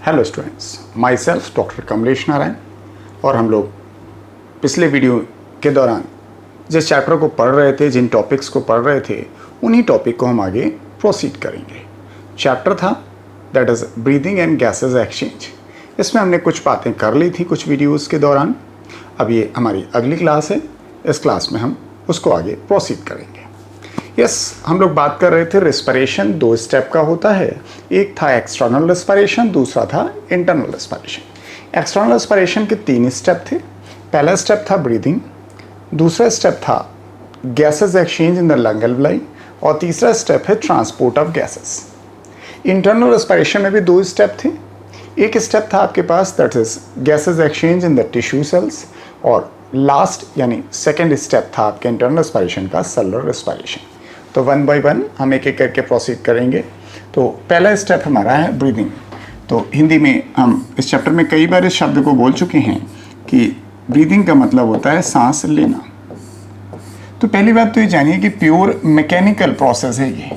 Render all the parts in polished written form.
Hello students, my self doctor Kamlesh Narayan. और हम लोग पिछले वीडियो के दौरान जिस चैप्टर को पढ़ रहे थे, जिन टॉपिक्स को पढ़ रहे थे, उन्हीं टॉपिक को हम आगे प्रोसीड करेंगे। चैप्टर था that is breathing and gases exchange. इसमें हमने कुछ बातें कर ली थी कुछ वीडियोज़ के दौरान। अब ये हमारी अगली क्लास है, इस क्लास में हम उसको आगे प्रोसीड करेंगे। हम लोग बात कर रहे थे रेस्पिरेशन 2 स्टेप का होता है। एक था एक्सटर्नल रेस्पिरेशन, दूसरा था इंटरनल रेस्पिरेशन। एक्सटर्नल रेस्पिरेशन के 3 स्टेप थे। पहला स्टेप था ब्रीदिंग, दूसरा स्टेप था gases exchange in the lung alveoli, और तीसरा स्टेप है transport of gases. Internal respiration में भी 2 स्टेप थे। एक स्टेप था आपके पास that is gases exchange in the tissue cells, और लास्ट यानी सेकेंड स्टेप था आपके इंटरनल रेस्पिरेशन का सेलुलर रेस्पिरेशन। तो 1 बाय 1 हम एक एक करके प्रोसीड करेंगे। तो पहला स्टेप हमारा है ब्रीदिंग। तो हिंदी में हम इस चैप्टर में कई बार इस शब्द को बोल चुके हैं कि ब्रीदिंग का मतलब होता है सांस लेना। तो पहली बात तो ये जानिए कि प्योर मैकेनिकल प्रोसेस है ये,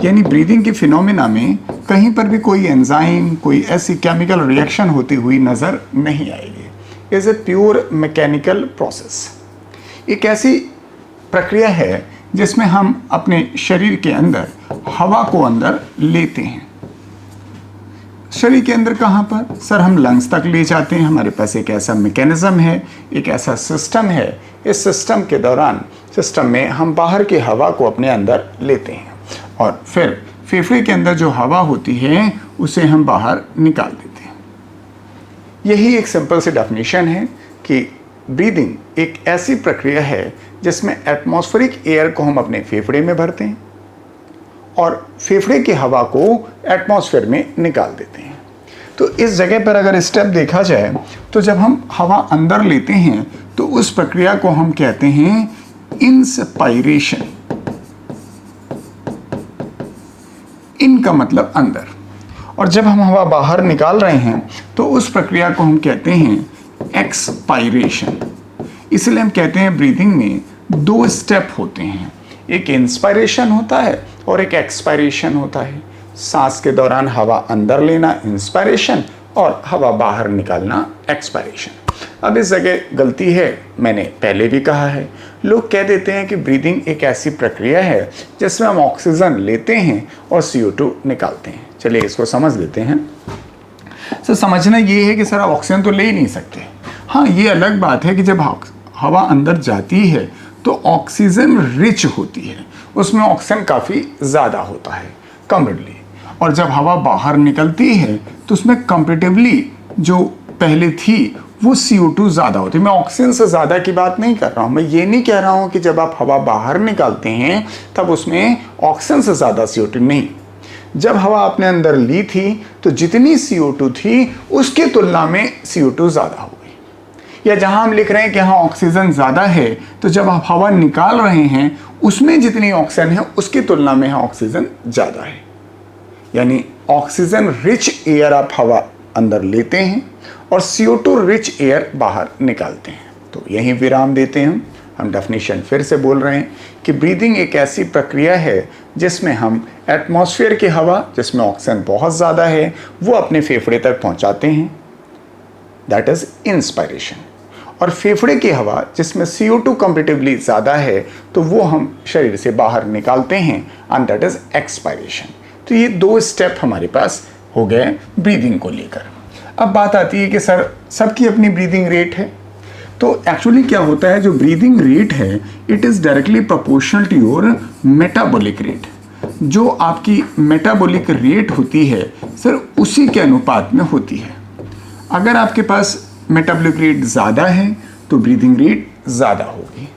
यानी ब्रीदिंग के फिनोमेना में कहीं पर भी कोई एंजाइम, कोई ऐसी केमिकल रिएक्शन होती हुई नज़र नहीं आएगी। Is a pure mechanical process. एक ऐसी प्रक्रिया है जिसमें हम अपने शरीर के अंदर हवा को अंदर लेते हैं। शरीर के अंदर कहाँ पर? सर, हम लंग्स तक ले जाते हैं। हमारे पास एक ऐसा मैकेनिज्म है, एक ऐसा सिस्टम है। इस सिस्टम के दौरान सिस्टम में हम बाहर की हवा को अपने अंदर लेते हैं, और फिर फेफड़े के अंदर जो हवा होती है उसे हम बाहर निकाल देते हैं। यही एक सिंपल सी डेफिनेशन है कि ब्रीदिंग एक ऐसी प्रक्रिया है जिसमें एटमॉस्फेरिक एयर को हम अपने फेफड़े में भरते हैं और फेफड़े की हवा को एटमॉस्फेयर में निकाल देते हैं। तो इस जगह पर अगर स्टेप देखा जाए तो जब हम हवा अंदर लेते हैं तो उस प्रक्रिया को हम कहते हैं इंस्पायरेशन। इन का मतलब अंदर, और जब हम हवा बाहर निकाल रहे हैं तो उस प्रक्रिया को हम कहते हैं एक्सपायरेशन। इसलिए हम कहते हैं ब्रीदिंग में 2 स्टेप होते हैं, एक इंस्पायरेशन होता है और एक एक्सपायरेशन होता है। सांस के दौरान हवा अंदर लेना इंस्पायरेशन और हवा बाहर निकालना एक्सपायरेशन। अब इस जगह गलती है, मैंने पहले भी कहा है, लोग कह देते हैं कि ब्रीदिंग एक ऐसी प्रक्रिया है जिसमें हम ऑक्सीजन लेते हैं और CO2 निकालते हैं। चलिए इसको समझ लेते हैं। सर, समझना ये है कि सर आप ऑक्सीजन तो ले ही नहीं सकते। हाँ, ये अलग बात है कि जब हवा अंदर जाती है तो ऑक्सीजन रिच होती है, उसमें ऑक्सीजन काफ़ी ज़्यादा होता है कंपेरेटिवली, और जब हवा बाहर निकलती है तो उसमें कंपेरेटिवली जो पहले थी वो CO2 ज़्यादा होती है। मैं ऑक्सीजन से ज़्यादा की बात नहीं कर रहा हूँ। मैं ये नहीं कह रहा हूँ कि जब आप हवा बाहर निकालते हैं तब उसमें ऑक्सीजन से ज़्यादा CO2 नहीं। जब हवा आपने अंदर ली थी तो जितनी CO2 थी उसकी तुलना में CO2 ज़्यादा हो गई। या जहां हम लिख रहे हैं कि हाँ ऑक्सीजन ज़्यादा है, तो जब आप हवा निकाल रहे हैं उसमें जितनी ऑक्सीजन है उसकी तुलना में ऑक्सीजन ज़्यादा है। यानी ऑक्सीजन रिच एयर आप हवा अंदर लेते हैं और CO2 रिच एयर बाहर निकालते हैं। तो यहीं विराम देते हैं। हम डेफिनेशन फिर से बोल रहे हैं कि ब्रीदिंग एक ऐसी प्रक्रिया है जिसमें हम एटमॉस्फेयर की हवा, जिसमें ऑक्सीजन बहुत ज़्यादा है, वो अपने फेफड़े तक पहुंचाते हैं, दैट इज इंस्पायरेशन। और फेफड़े की हवा जिसमें CO2 कंपेरेटिवली ज़्यादा है तो वो हम शरीर से बाहर निकालते हैं, एंड दैट इज एक्सपायरेशन। तो ये 2 स्टेप हमारे पास हो गए ब्रीदिंग को लेकर। अब बात आती है कि सर सबकी अपनी ब्रीदिंग रेट है। तो एक्चुअली क्या होता है, जो ब्रीदिंग रेट है it is directly proportional to your metabolic rate. जो आपकी मेटाबॉलिक रेट होती है सर उसी के अनुपात में होती है। अगर आपके पास मेटाबॉलिक रेट ज़्यादा है तो ब्रीदिंग रेट ज़्यादा होगी।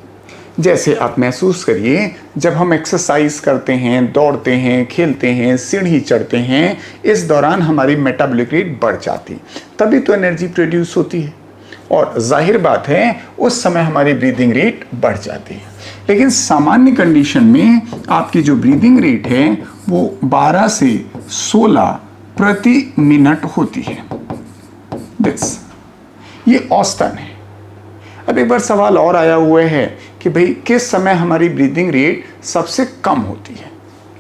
जैसे आप महसूस करिए, जब हम एक्सरसाइज करते हैं, दौड़ते हैं, खेलते हैं, सीढ़ी चढ़ते हैं, इस दौरान हमारी मेटाबॉलिक रेट बढ़ जाती, तभी तो एनर्जी प्रोड्यूस होती है, और जाहिर बात है उस समय हमारी ब्रीदिंग रेट बढ़ जाती है। लेकिन सामान्य कंडीशन में आपकी जो ब्रीदिंग रेट है वो 12 से 16 प्रति मिनट होती है। ये औसतन है। अब एक बार सवाल और आया हुआ है कि भाई किस समय हमारी ब्रीदिंग रेट सबसे कम होती है।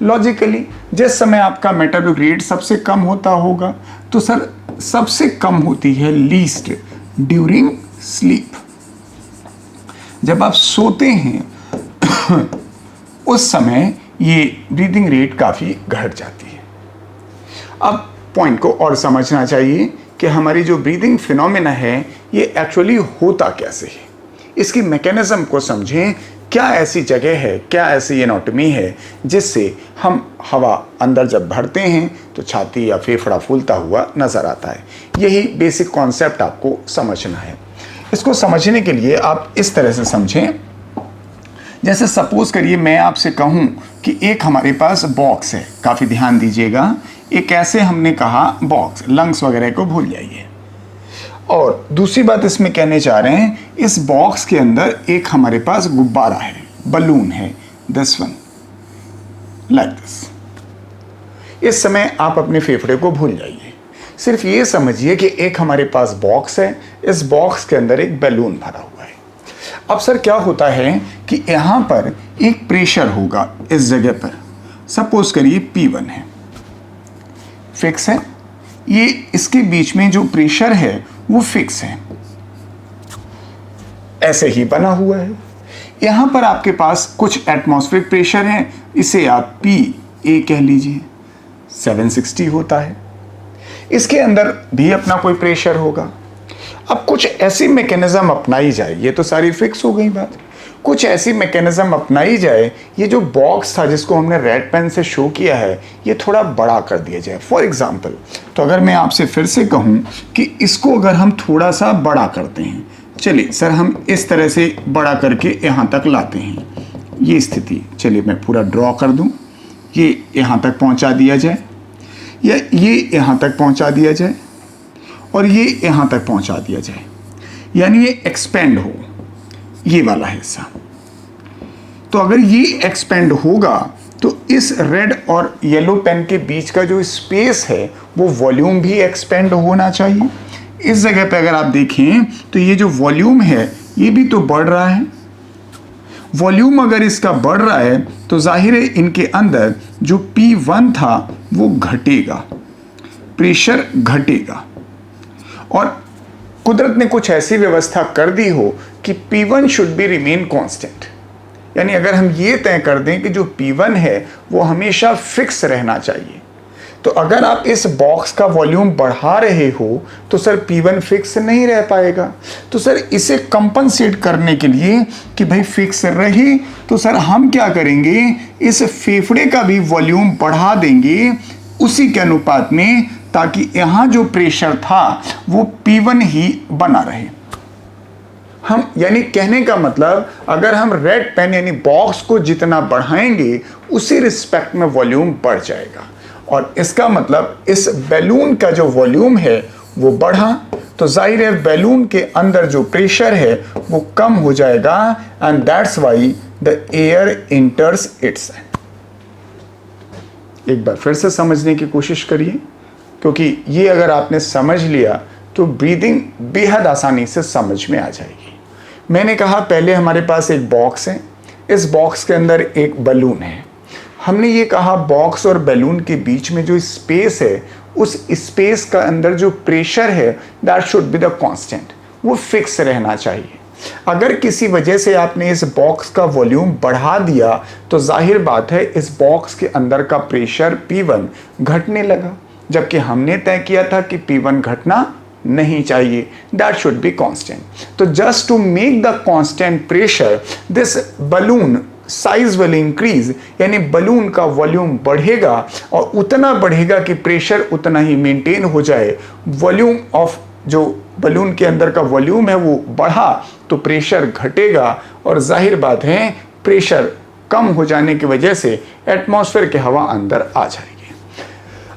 लॉजिकली जिस समय आपका मेटाबॉलिक रेट सबसे कम होता होगा तो सर सबसे कम होती है लीस्ट ड्यूरिंग स्लीप। जब आप सोते हैं उस समय ये ब्रीदिंग रेट काफ़ी घट जाती है। अब पॉइंट को और समझना चाहिए कि हमारी जो ब्रीदिंग फिनोमेना है ये एक्चुअली होता कैसे है, इसकी मैकेनिज्म को समझें। क्या ऐसी जगह है, क्या ऐसी एनाटॉमी है जिससे हम हवा अंदर जब भरते हैं तो छाती या फेफड़ा फूलता हुआ नज़र आता है। यही बेसिक कॉन्सेप्ट आपको समझना है। इसको समझने के लिए आप इस तरह से समझें, जैसे सपोज करिए मैं आपसे कहूं कि एक हमारे पास बॉक्स है, काफ़ी ध्यान दीजिएगा, एक ऐसे हमने कहा बॉक्स, लंग्स वगैरह को भूल जाइए। और दूसरी बात इसमें कहने चाह रहे हैं, इस बॉक्स के अंदर एक हमारे पास गुब्बारा है, बलून है, दिस वन लाइक दिस। इस समय आप अपने फेफड़े को भूल जाइए, सिर्फ ये समझिए कि एक हमारे पास बॉक्स है, इस बॉक्स के अंदर एक बैलून भरा हुआ है। अब सर क्या होता है कि यहाँ पर एक प्रेशर होगा इस जगह पर, सपोज करिए P1 है, फिक्स है, ये इसके बीच में जो प्रेशर है वो फिक्स है, ऐसे ही बना हुआ है। यहां पर आपके पास कुछ एटमॉस्फेरिक प्रेशर है, इसे आप PA कह लीजिए, 760 होता है। इसके अंदर भी अपना कोई प्रेशर होगा। अब कुछ ऐसी मैकेनिज्म अपनाई जाए, ये तो सारी फिक्स हो गई बात, कुछ ऐसी मैकेनिज्म अपनाई जाए, ये जो बॉक्स था जिसको हमने रेड पेन से शो किया है ये थोड़ा बड़ा कर दिया जाए। फॉर एग्जांपल, तो अगर मैं आपसे फिर से कहूँ कि इसको अगर हम थोड़ा सा बड़ा करते हैं, चलिए सर हम इस तरह से बड़ा करके यहाँ तक लाते हैं, ये स्थिति, चलिए मैं पूरा ड्रॉ कर दूँ, ये यहाँ तक पहुँचा दिया जाए, या ये यहाँ तक पहुँचा दिया जाए, और ये यहाँ तक पहुँचा दिया जाए, यानी ये एक्सपेंड हो, ये वाला हिस्सा। तो अगर ये एक्सपेंड होगा तो इस रेड और येलो पेन के बीच का जो स्पेस है वो वॉल्यूम भी एक्सपेंड होना चाहिए। इस जगह पे अगर आप देखें तो ये जो वॉल्यूम है ये भी तो बढ़ रहा है। वॉल्यूम अगर इसका बढ़ रहा है तो जाहिर है इनके अंदर जो P1 था वो घटेगा, प्रेशर घटेगा, और कुदरत ने कुछ ऐसी व्यवस्था कर दी हो कि P1 should be remain constant, यानी अगर हम ये तय कर दें कि जो P1 है वो हमेशा फिक्स रहना चाहिए, तो अगर आप इस बॉक्स का वॉल्यूम बढ़ा रहे हो तो सर P1 फिक्स नहीं रह पाएगा। तो सर इसे कंपनसेट करने के लिए कि भाई फिक्स रहे तो सर हम क्या करेंगे, इस फेफड़े का भी वॉल्यूम बढ़ा देंगे उसी के अनुपात में, ताकि यहाँ जो प्रेशर था वो P1 ही बना रहे। हम यानी कहने का मतलब, अगर हम रेड पेन यानी बॉक्स को जितना बढ़ाएंगे उसी रिस्पेक्ट में वॉल्यूम बढ़ जाएगा, और इसका मतलब इस बैलून का जो वॉल्यूम है वो बढ़ा तो जाहिर है बैलून के अंदर जो प्रेशर है वो कम हो जाएगा, and that's why the air इंटर्स it's. एक बार फिर से समझने की कोशिश करिए, क्योंकि ये अगर आपने समझ लिया तो ब्रीदिंग बेहद आसानी से समझ में आ जाएगी। मैंने कहा पहले हमारे पास एक बॉक्स है, इस बॉक्स के अंदर एक बलून है। हमने ये कहा बॉक्स और बैलून के बीच में जो स्पेस है उस स्पेस का अंदर जो प्रेशर है that should be the constant, वो फिक्स रहना चाहिए। अगर किसी वजह से आपने इस बॉक्स का वॉल्यूम बढ़ा दिया तो जाहिर बात है इस बॉक्स के अंदर का प्रेशर P1 घटने लगा, जबकि हमने तय किया था कि P1 घटना नहीं चाहिए, दैट शुड बी कांस्टेंट। तो just to make the constant pressure this balloon size will increase, यानी बलून का वॉल्यूम बढ़ेगा और उतना बढ़ेगा कि प्रेशर उतना ही मेंटेन हो जाए। वॉल्यूम ऑफ जो बलून के अंदर का वॉल्यूम है वो बढ़ा तो प्रेशर घटेगा, और जाहिर बात है प्रेशर कम हो जाने की वजह से एटमॉस्फेयर की हवा अंदर आ जाएगी।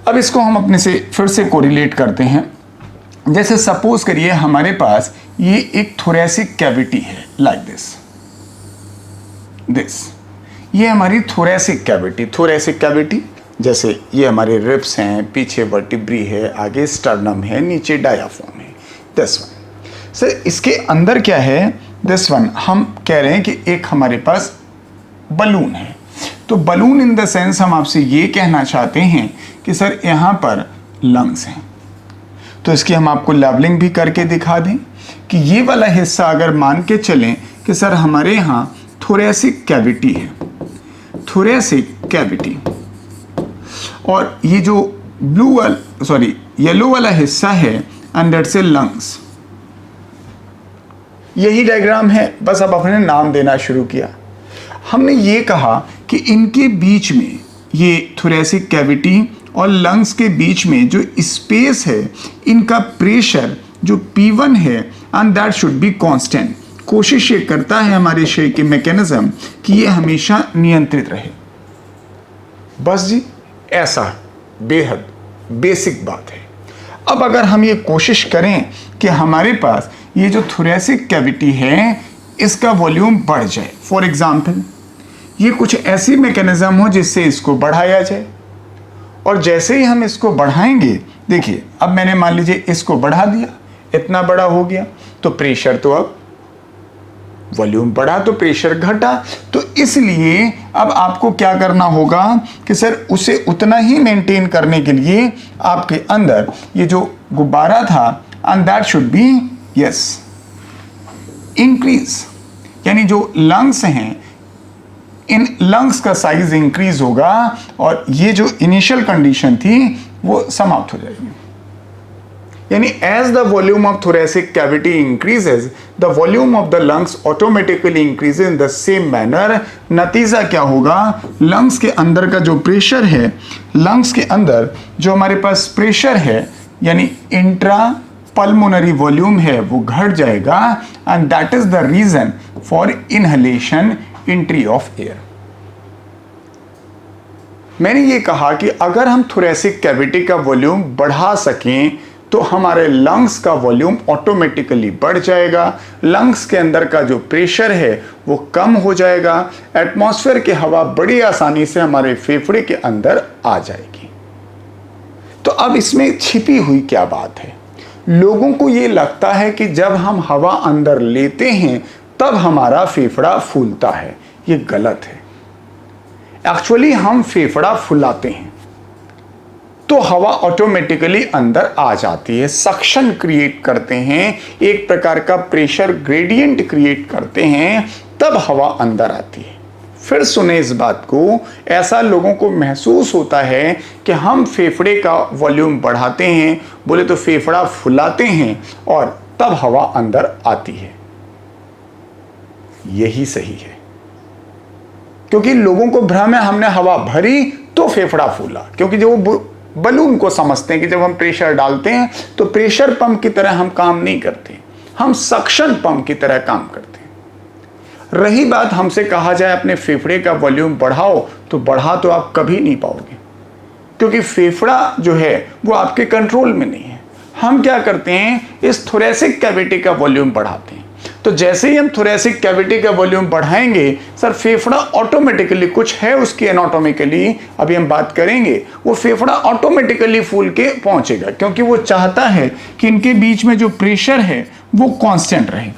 अब इसको हम अपने से फिर से कोरिलेट करते हैं। जैसे सपोज करिए हमारे पास ये एक थोरेसिक कैविटी है, लाइक दिस, ये हमारी थोरेसिक कैविटी, जैसे ये हमारे रिब्स हैं, पीछे वर्टिब्री है, आगे स्टर्नम है, नीचे डायाफ्राम है, दिस वन। सर इसके अंदर क्या है, दिस वन, हम कह रहे हैं कि एक हमारे पास बलून है, तो बलून इन द सेंस हम आपसे ये कहना चाहते हैं कि सर यहाँ पर लंग्स हैं। तो इसकी हम आपको लेवलिंग भी करके दिखा दें कि ये वाला हिस्सा अगर मान के चलें कि सर हमारे यहाँ थोरेसिक कैविटी है, थोरेसिक कैविटी, और ये जो येलो वाला हिस्सा है अंदर से लंग्स, यही डायग्राम है, बस अब अपने नाम देना शुरू किया। हमने ये कहा कि इनके बीच में, ये थोरेसिक कैविटी और लंग्स के बीच में जो स्पेस है, इनका प्रेशर जो P1 है and that should be constant. कोशिश ये करता है हमारे शरीर के मैकेनिज्म कि ये हमेशा नियंत्रित रहे। बस जी, ऐसा बेहद बेसिक बात है। अब अगर हम ये कोशिश करें कि हमारे पास ये जो थोरेसिक कैविटी है इसका वॉल्यूम बढ़ जाए, फॉर एग्जाम्पल ये कुछ ऐसी मैकेनिज्म हो जिससे इसको बढ़ाया जाए, और जैसे ही हम इसको बढ़ाएंगे, देखिए अब मैंने मान लीजिए इसको बढ़ा दिया, इतना बड़ा हो गया, तो प्रेशर तो अब वॉल्यूम बढ़ा तो प्रेशर घटा, तो इसलिए अब आपको क्या करना होगा कि सर उसे उतना ही मेंटेन करने के लिए आपके अंदर ये जो गुब्बारा था and that should be increase, यानी जो लंग्स हैं इन लंग्स का साइज इंक्रीज होगा और ये जो इनिशियल कंडीशन थी वो समाप्त हो जाएगी। यानी as the volume of thoracic cavity increases the volume of the lungs automatically increases in the same manner. नतीजा क्या होगा, लंग्स के अंदर का जो प्रेशर है, लंग्स के अंदर जो हमारे पास प्रेशर है यानी इंट्रा पल्मोनरी वॉल्यूम है वो घट जाएगा and that is the reason for inhalation, entry of air. मैंने ये कहा कि अगर हम थोरेसिक कैविटी का वॉल्यूम बढ़ा सकें तो हमारे लंग्स का वॉल्यूम ऑटोमेटिकली बढ़ जाएगा, लंग्स के अंदर का जो प्रेशर है वो कम हो जाएगा, एटमॉस्फेयर की हवा बड़ी आसानी से हमारे फेफड़े के अंदर आ जाएगी। तो अब इसमें छिपी हुई क्या बात है, लोगों को ये लगता है कि जब हम हवा अंदर लेते हैं तब हमारा फेफड़ा फूलता है। ये गलत है। एक्चुअली हम फेफड़ा फुलाते हैं तो हवा ऑटोमेटिकली अंदर आ जाती है, सक्शन क्रिएट करते हैं, एक प्रकार का प्रेशर ग्रेडियंट क्रिएट करते हैं, तब हवा अंदर आती है। फिर सुने इस बात को, ऐसा लोगों को महसूस होता है कि हम फेफड़े का वॉल्यूम बढ़ाते हैं, बोले तो फेफड़ा फुलाते हैं और तब हवा अंदर आती है। यही सही है, क्योंकि लोगों को भ्रम है हमने हवा भरी तो फेफड़ा फूला, क्योंकि जो बलून को समझते हैं कि जब हम प्रेशर डालते हैं तो प्रेशर पंप की तरह हम काम नहीं करते, हम सक्शन पंप की तरह काम करते हैं। रही बात हमसे कहा जाए अपने फेफड़े का वॉल्यूम बढ़ाओ, तो बढ़ा तो आप कभी नहीं पाओगे, क्योंकि फेफड़ा जो है वो आपके कंट्रोल में नहीं है। हम क्या करते हैं, इस थोरेसिक कैविटी का वॉल्यूम बढ़ाते हैं। तो जैसे ही हम थोरेसिक कैविटी का वॉल्यूम बढ़ाएंगे, सर फेफड़ा ऑटोमेटिकली, कुछ है उसकी एनाटॉमिकली अभी हम बात करेंगे, वो फेफड़ा ऑटोमेटिकली फूल के पहुंचेगा, क्योंकि वो चाहता है कि इनके बीच में जो प्रेशर है वो कांस्टेंट रहे।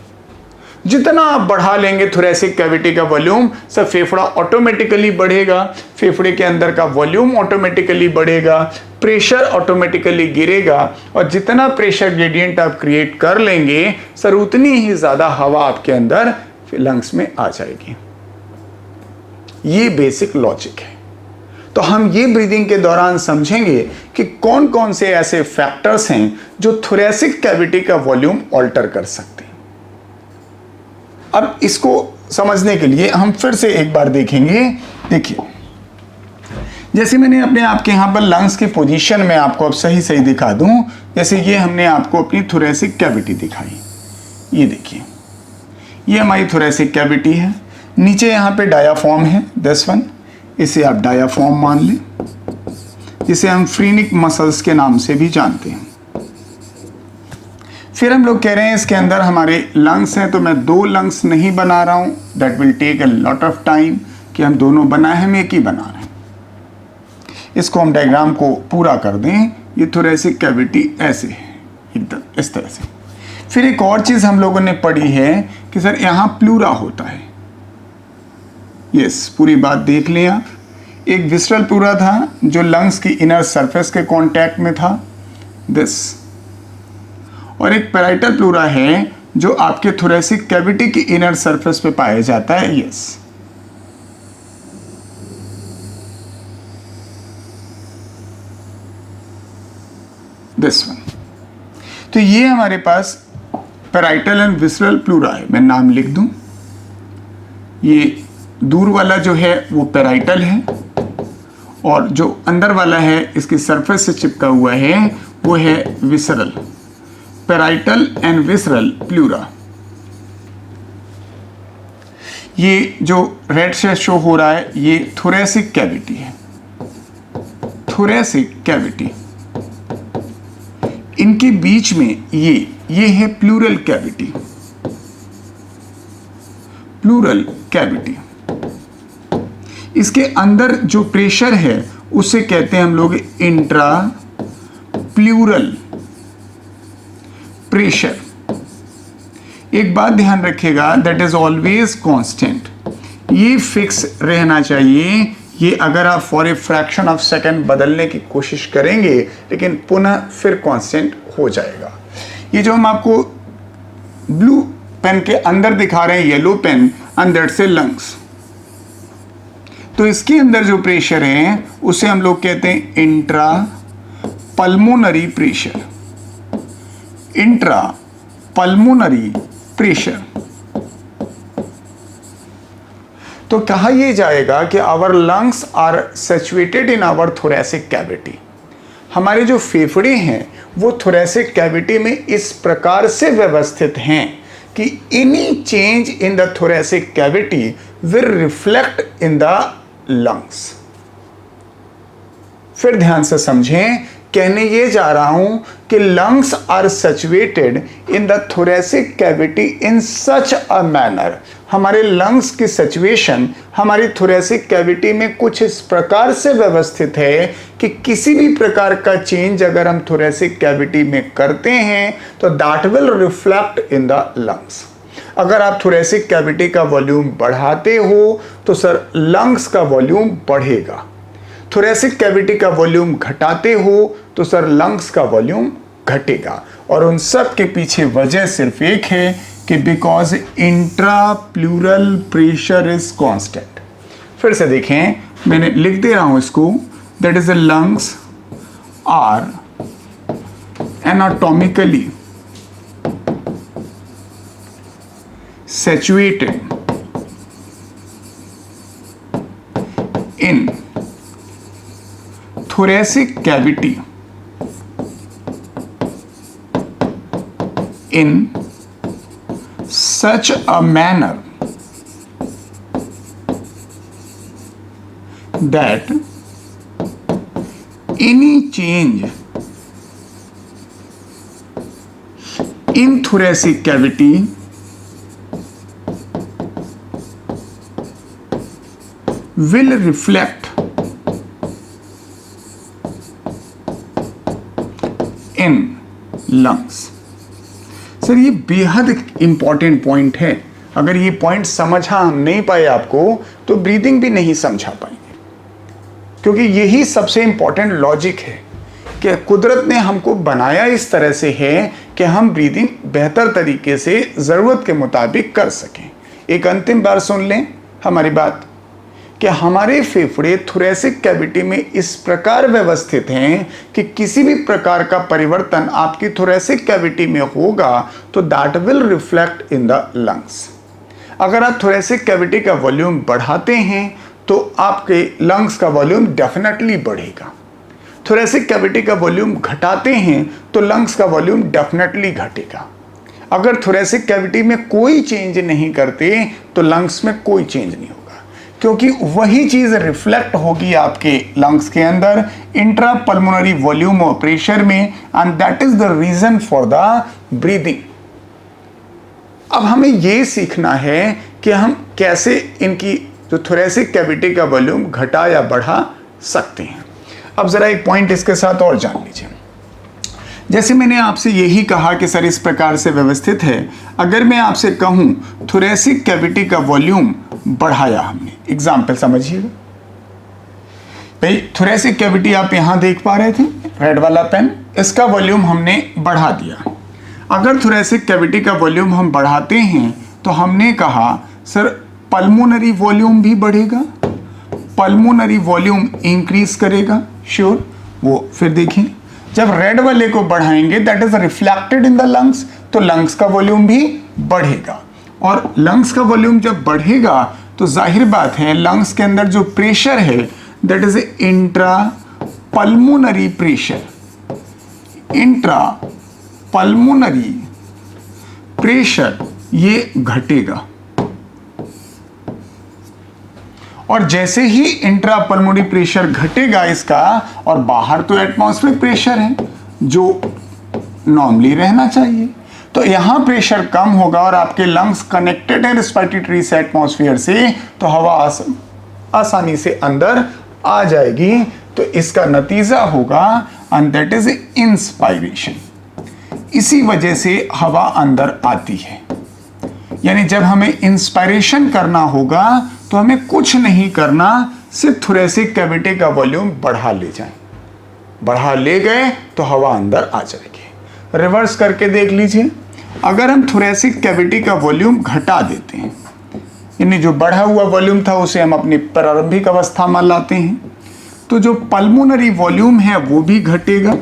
जितना आप बढ़ा लेंगे थोरेसिक कैविटी का वॉल्यूम, सर फेफड़ा ऑटोमेटिकली बढ़ेगा, फेफड़े के अंदर का वॉल्यूम ऑटोमेटिकली बढ़ेगा, प्रेशर ऑटोमेटिकली गिरेगा, और जितना प्रेशर ग्रेडियंट आप क्रिएट कर लेंगे सर उतनी ही ज्यादा हवा आपके अंदर लंग्स में आ जाएगी। ये बेसिक लॉजिक है। तो हम ये ब्रीदिंग के दौरान समझेंगे कि कौन कौन से ऐसे फैक्टर्स हैं जो थोरेसिक कैविटी का वॉल्यूम ऑल्टर कर सकते हैं। अब इसको समझने के लिए हम फिर से एक बार देखेंगे। देखिए, जैसे मैंने अपने आपके यहाँ पर लंग्स की पोजीशन में आपको अब सही सही दिखा दूं, जैसे ये हमने आपको अपनी थोरेसिक कैविटी दिखाई, ये देखिए ये हमारी थोरेसिक कैविटी है, नीचे यहाँ पे डायाफ्राम है, दिस वन, इसे आप डायाफ्राम मान लें, जिसे हम फ्रीनिक मसल्स के नाम से भी जानते हैं। फिर हम लोग कह रहे हैं इसके अंदर हमारे लंग्स हैं, तो मैं दो लंग्स नहीं बना रहा हूँ, that will take a lot of time कि हम दोनों बनाए, हम एक ही बना रहे हैं। इसको हम डायग्राम को पूरा कर दें, ये थोरेसिक कैविटी ऐसे है, एकदम इस तरह से। फिर एक और चीज़ हम लोगों ने पढ़ी है कि सर यहाँ प्लूरा होता है, यस, पूरी बात देख लें आप, एक विसरल प्लूरा था जो लंग्स की इनर सरफेस के कांटेक्ट में था, दिस, और एक पैराइटल प्लूरा है जो आपके थोरेसिक कैविटी की इनर सरफेस पे पाया जाता है, यस। This one. तो ये हमारे पास पैराइटल एंड विसरल प्लूरा है। मैं नाम लिख दूं, ये दूर वाला जो है वो पैराइटल है और जो अंदर वाला है इसकी सरफेस से चिपका हुआ है वो है visceral, parietal and visceral pleura. ये जो रेड से शो हो रहा है ये थोरेसिक कैविटी है, थोरेसिक कैविटी। इनके बीच में ये है प्लूरल कैविटी, प्लूरल कैविटी। इसके अंदर जो प्रेशर है उसे कहते हैं हम लोग इंट्रा प्लूरल प्रेशर। एक बात ध्यान रखिएगा, दैट इज ऑलवेज कांस्टेंट, ये फिक्स रहना चाहिए। ये अगर आप for a fraction of second बदलने की कोशिश करेंगे लेकिन पुनः फिर कांस्टेंट हो जाएगा। ये जो हम आपको ब्लू पेन के अंदर दिखा रहे हैं, yellow pen, and that's a lungs. तो इसके अंदर जो प्रेशर है उसे हम लोग कहते हैं intra pulmonary pressure, intra pulmonary pressure. तो कहा यह जाएगा कि our lungs are saturated in our thoracic cavity. हमारे जो फेफड़े हैं वो थोरेसिक कैविटी में इस प्रकार से व्यवस्थित हैं कि any change in the thoracic cavity will reflect in the lungs. फिर ध्यान से समझें, कहने ये जा रहा हूं कि lungs are saturated in the thoracic cavity in such a manner. हमारे लंग्स की सिचुएशन हमारी थोरेसिक कैविटी में कुछ इस प्रकार से व्यवस्थित है कि किसी भी प्रकार का चेंज अगर हम थोरेसिक कैविटी में करते हैं तो that will reflect in the lungs. अगर आप थोरेसिक कैविटी का वॉल्यूम बढ़ाते हो तो सर लंग्स का वॉल्यूम बढ़ेगा। थोरेसिक कैविटी का वॉल्यूम घटाते हो तो सर लंग्स का वॉल्यूम घटेगा। और उन सब के पीछे वजह सिर्फ एक है कि because intra pleural pressure is constant. फिर से देखें, मैंने लिख दे रहा हूं इसको, that is the lungs are anatomically saturated in thoracic cavity in such a manner that any change in thoracic cavity will reflect in lungs. Sir ये बेहद इंपॉर्टेंट पॉइंट है। अगर ये पॉइंट समझा हम नहीं पाए आपको तो ब्रीदिंग भी नहीं समझा पाएंगे, क्योंकि यही सबसे इंपॉर्टेंट लॉजिक है कि कुदरत ने हमको बनाया इस तरह से है कि हम ब्रीदिंग बेहतर तरीके से ज़रूरत के मुताबिक कर सकें। एक अंतिम बार सुन लें हमारी बात कि हमारे फेफड़े थोरेसिक कैविटी में इस प्रकार व्यवस्थित हैं कि किसी भी प्रकार का परिवर्तन आपकी थोरेसिक कैविटी में होगा तो that will reflect in the lungs. अगर आप थोरेसिक कैविटी का वॉल्यूम बढ़ाते हैं तो आपके लंग्स का वॉल्यूम डेफिनेटली बढ़ेगा। थोरेसिक कैविटी का वॉल्यूम घटाते हैं तो लंग्स का वॉल्यूम डेफिनेटली घटेगा। अगर थोरेसिक कैविटी में कोई चेंज नहीं करते तो लंग्स में कोई चेंज नहीं होगा, क्योंकि वही चीज रिफ्लेक्ट होगी आपके लंग्स के अंदर इंट्रा पल्मोनरी वॉल्यूम और प्रेशर में, and that is the reason for the breathing. अब हमें ये सीखना है कि हम कैसे इनकी जो थोरेसिक कैविटी का वॉल्यूम घटा या बढ़ा सकते हैं। अब जरा एक पॉइंट इसके साथ और जान लीजिए। जैसे मैंने आपसे यही कहा कि सर इस प्रकार से व्यवस्थित है, अगर मैं आपसे कहूं थोरेसिक कैविटी का वॉल्यूम बढ़ाया हमने, एग्जाम्पल समझिएगा, भाई थोरेसिक कैविटी आप यहां देख पा रहे थे, रेड वाला पेन, इसका वॉल्यूम हमने बढ़ा दिया। अगर थोरेसिक कैविटी का वॉल्यूम हम बढ़ाते हैं तो हमने कहा सर पल्मोनरी वॉल्यूम भी बढ़ेगा, पल्मोनरी वॉल्यूम इंक्रीज करेगा, श्योर। वो फिर देखें जब रेड वाले को बढ़ाएंगे that is reflected in the lungs, तो लंग्स का वॉल्यूम भी बढ़ेगा। और लंग्स का वॉल्यूम जब बढ़ेगा तो जाहिर बात है लंग्स के अंदर जो प्रेशर है that is intra pulmonary pressure, intra pulmonary pressure ये घटेगा। और जैसे ही इंट्रा पल्मोनरी प्रेशर घटेगा इसका, और बाहर तो एटमॉस्फेरिक प्रेशर है जो नॉर्मली रहना चाहिए, तो यहां प्रेशर कम होगा और आपके लंग्स कनेक्टेड है रेस्पिरेटरी ट्री से एटमॉस्फेयर से, तो हवा आसानी से अंदर आ जाएगी। तो इसका नतीजा होगा एंड दैट इज इंस्पायरेशन। इसी वजह से हवा अंदर आती है। यानी जब हमें इंस्पायरेशन करना होगा तो हमें कुछ नहीं करना, सिर्फ थोरेसिक कैविटी का वॉल्यूम बढ़ा ले जाएं। बढ़ा ले गए तो हवा अंदर आ जाएगी। रिवर्स करके देख लीजिए, अगर हम थोरेसिक कैविटी का वॉल्यूम घटा देते हैं, यानी जो बढ़ा हुआ वॉल्यूम था उसे हम अपनी प्रारंभिक अवस्था में लाते हैं, तो जो पल्मोनरी वॉल्यूम है वो भी घटेगा।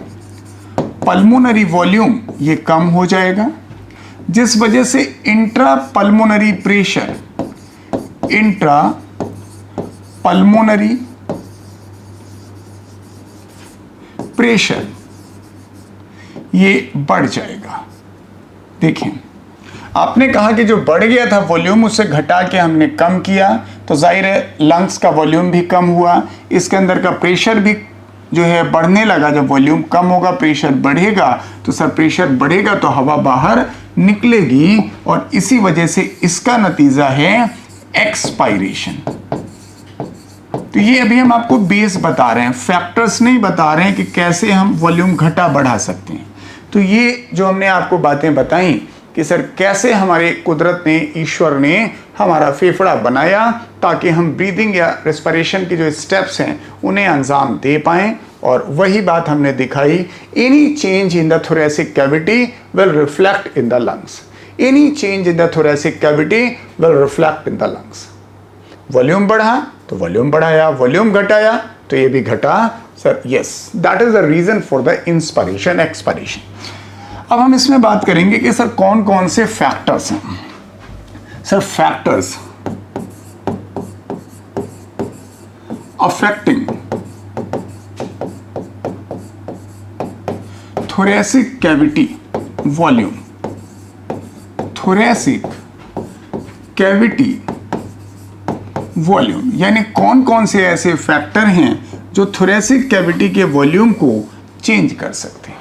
पल्मोनरी वॉल्यूम ये कम हो जाएगा, जिस वजह से intra pulmonary pressure, intra pulmonary pressure ये बढ़ जाएगा। देखें आपने कहा कि जो बढ़ गया था वॉल्यूम उसे घटा के हमने कम किया, तो जाहिर है लंग्स का वॉल्यूम भी कम हुआ, इसके अंदर का प्रेशर भी जो है बढ़ने लगा। जब वॉल्यूम कम होगा प्रेशर बढ़ेगा, तो सर प्रेशर बढ़ेगा तो हवा बाहर निकलेगी, और इसी वजह से इसका नतीजा है एक्सपायरेशन। तो ये अभी हम आपको बेस बता रहे हैं, फैक्टर्स नहीं बता रहे हैं कि कैसे हम वॉल्यूम घटा बढ़ा सकते हैं। तो ये जो हमने आपको बातें बताई कि सर कैसे हमारे कुदरत ने, ईश्वर ने हमारा फेफड़ा बनाया ताकि हम ब्रीदिंग या रेस्पिरेशन की जो स्टेप्स हैं उन्हें अंजाम दे पाएं, और वही बात हमने दिखाई। Any change in the thoracic cavity will reflect in the lungs, any change in the thoracic cavity will reflect in the lungs. Volume बढ़ा तो वॉल्यूम बढ़ाया, वॉल्यूम घटाया तो ये भी घटा। Sir yes, that is the reason for the inspiration expiration. अब हम इसमें बात करेंगे कि सर कौन कौन से फैक्टर्स हैं। Sir factors affecting thoracic cavity volume, thoracic cavity volume, यानी कौन कौन से ऐसे फैक्टर हैं जो थोरेसिक कैविटी के वॉल्यूम को चेंज कर सकते हैं।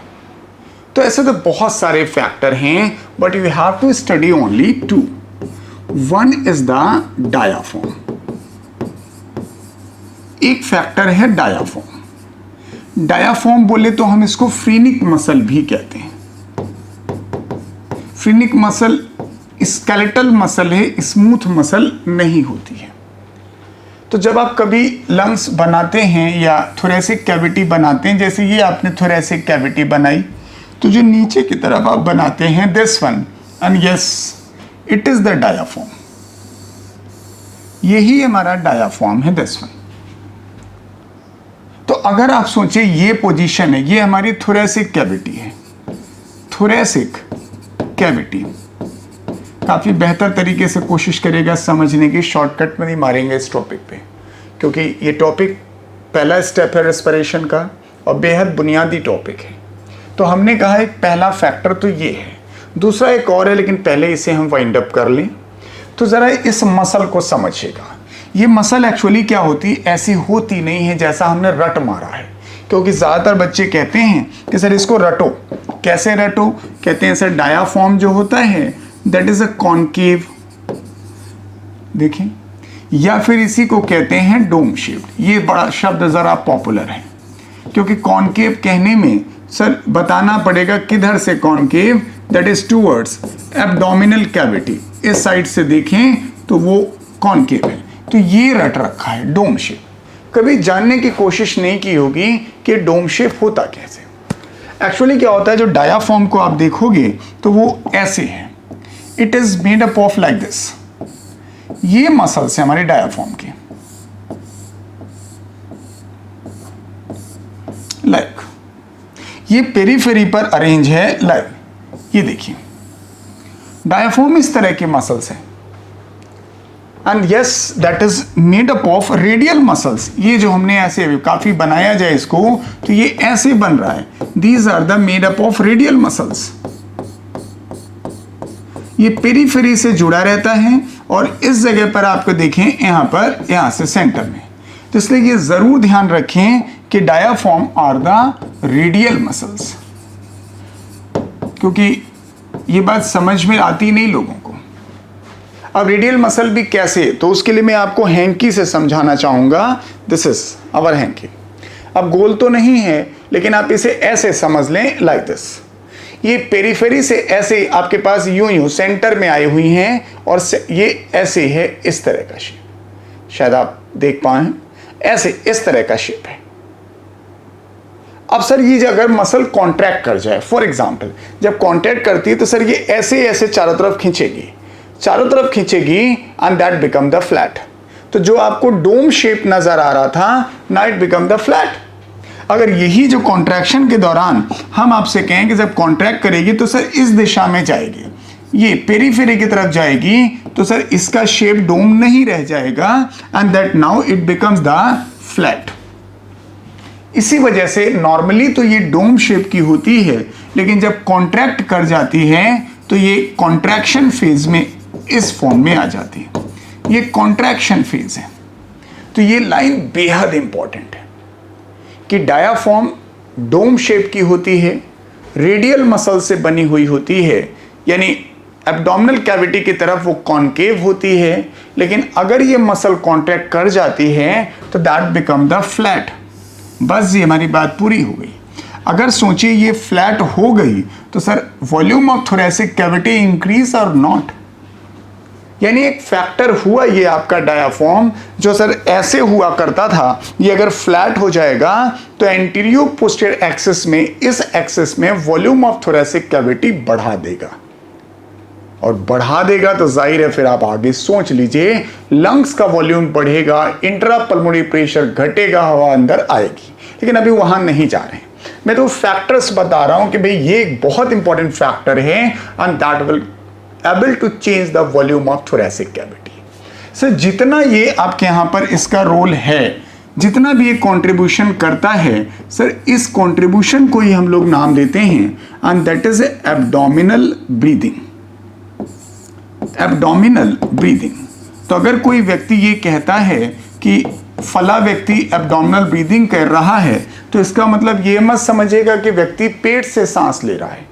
तो ऐसे तो बहुत सारे फैक्टर हैं, but you have to study only two. One is the diaphragm, एक फैक्टर है डायाफ्राम। डायाफ्राम बोले तो हम इसको फ्रीनिक मसल भी कहते हैं। फ्रीनिक मसल स्केलेटल मसल है, स्मूथ मसल नहीं होती है। तो जब आप कभी लंग्स बनाते हैं या थोरेसिक कैविटी बनाते हैं, जैसे ये आपने थोरेसिक कैविटी बनाई, तो जो नीचे की तरफ आप बनाते हैं this one, and yes it is the diaphragm, यही हमारा डायाफ्राम है दिस वन। तो अगर आप सोचें ये पोजीशन है, ये हमारी थोरेसिक कैविटी है। थोरेसिक कैविटी काफी बेहतर तरीके से कोशिश करेगा समझने की, शॉर्टकट में नहीं मारेंगे इस टॉपिक पे, क्योंकि ये टॉपिक पहला स्टेप है रेस्पिरेशन का और बेहद बुनियादी टॉपिक है। तो हमने कहा एक पहला फैक्टर तो ये है, दूसरा एक और है, लेकिन पहले इसे हम वाइंड अप कर लें। तो जरा इस मसल को समझिएगा। ये मसल एक्चुअली क्या होती, ऐसी होती नहीं है जैसा हमने रट मारा है, क्योंकि ज़्यादातर बच्चे कहते हैं कि सर इसको रटो। कैसे रटो? कहते हैं सर डायाफ्राम जो होता है दैट इज अ कॉनकेव, देखिए, या फिर इसी को कहते हैं डोम शेप्ड। ये बड़ा शब्द ज़रा पॉपुलर है, क्योंकि कॉनकेव कहने में सर बताना पड़ेगा किधर से concave, that is towards abdominal cavity. इस साइड से देखें तो वो कॉनकेव है, तो ये रट रखा है डोम शेप। कभी जानने की कोशिश नहीं की होगी कि डोम शेप होता कैसे। एक्चुअली क्या होता है, जो डायाफ्राम को आप देखोगे तो वो ऐसे है, it is made up of like this. ये मसल्स है हमारे डायाफ्राम के, लाइक ये पेरीफेरी पर अरेंज है लाइक, ये देखिए डायाफ्राम इस तरह के मसल्स हैं। And yes that is made up of radial muscles. ये जो हमने ऐसे काफी बनाया जाए इसको तो ये ऐसे बन रहा है, these are the made up of radial muscles. ये पेरीफेरी से जुड़ा रहता है और इस जगह पर आपको देखें यहां से सेंटर में, तो इसलिए ये जरूर ध्यान रखें कि diaphragm are the radial muscles, क्योंकि ये बात समझ में आती नहीं लोगों को। अब रेडियल मसल भी कैसे, तो उसके लिए मैं आपको हैंकी से समझाना चाहूंगा। This is our hanky. अब गोल तो नहीं है लेकिन आप इसे ऐसे समझ लें लाइक दिस। ये पेरीफेरी से ऐसे आपके पास यूं सेंटर में आई हुई हैं और ये ऐसे है, इस तरह का शेप, शायद आप देख पाए, ऐसे इस तरह का शेप है। अब सर ये अगर मसल कॉन्ट्रैक्ट कर जाए, फॉर एग्जांपल जब कॉन्ट्रैक्ट करती है तो सर ये ऐसे ऐसे चारों तरफ खींचेगी and that become the flat. तो जो आपको डोम शेप नजर आ रहा था, now it become the flat. अगर यही जो कॉन्ट्रैक्शन के दौरान हम आपसे कहें कि जब कॉन्ट्रैक्ट करेगी तो सर इस दिशा में जाएगी, ये पेरीफेरी की तरफ जाएगी, तो सर इसका शेप डोम नहीं रह जाएगा and that now it becomes the flat. इसी वजह से नॉर्मली तो ये डोम शेप की होती है, लेकिन जब कॉन्ट्रैक्ट कर जाती है तो ये कॉन्ट्रैक्शन फेज में इस फॉर्म में आ जाती है, ये कॉन्ट्रैक्शन फेज है। तो ये लाइन बेहद इंपॉर्टेंट है कि डायाफ्राम डोम शेप की होती है, रेडियल मसल से बनी हुई होती है, यानी एब्डोमिनल कैविटी की तरफ वो कॉनकेव होती है, लेकिन अगर ये मसल कॉन्ट्रैक्ट कर जाती है तो दैट बिकम द फ्लैट। बस ये हमारी बात पूरी हो गई। अगर सोचिए ये फ्लैट हो गई तो sir volume of thoracic cavity increase और नॉट, यानी एक फैक्टर हुआ ये आपका डायाफ्राम जो सर ऐसे हुआ करता था, ये अगर फ्लैट हो जाएगा तो एंटीरियो पोस्टीरियर एक्सिस में, इस एक्सिस में वॉल्यूम ऑफ थोरेसिक कैविटी बढ़ा देगा, और बढ़ा देगा तो जाहिर है फिर आप आगे सोच लीजिए लंग्स का वॉल्यूम बढ़ेगा, इंट्रा पल्मोनरी प्रेशर घटेगा, हवा अंदर आएगी। लेकिन अभी वहां नहीं जा रहे हैं, मैं तो फैक्टर्स बता रहा हूं कि भाई ये एक बहुत इंपॉर्टेंट फैक्टर है and that will able to change the volume of thoracic cavity. Sir जितना ये आपके यहां पर इसका रोल है, जितना भी ये कंट्रीब्यूशन करता है, सर इस कंट्रीब्यूशन को ही हम लोग नाम देते हैं and that is abdominal breathing. Abdominal breathing. तो अगर कोई व्यक्ति ये कहता है कि फला व्यक्ति एब्डोमिनल ब्रीदिंग कर रहा है, तो इसका मतलब ये मत समझिएगा कि व्यक्ति पेट से सांस ले रहा है।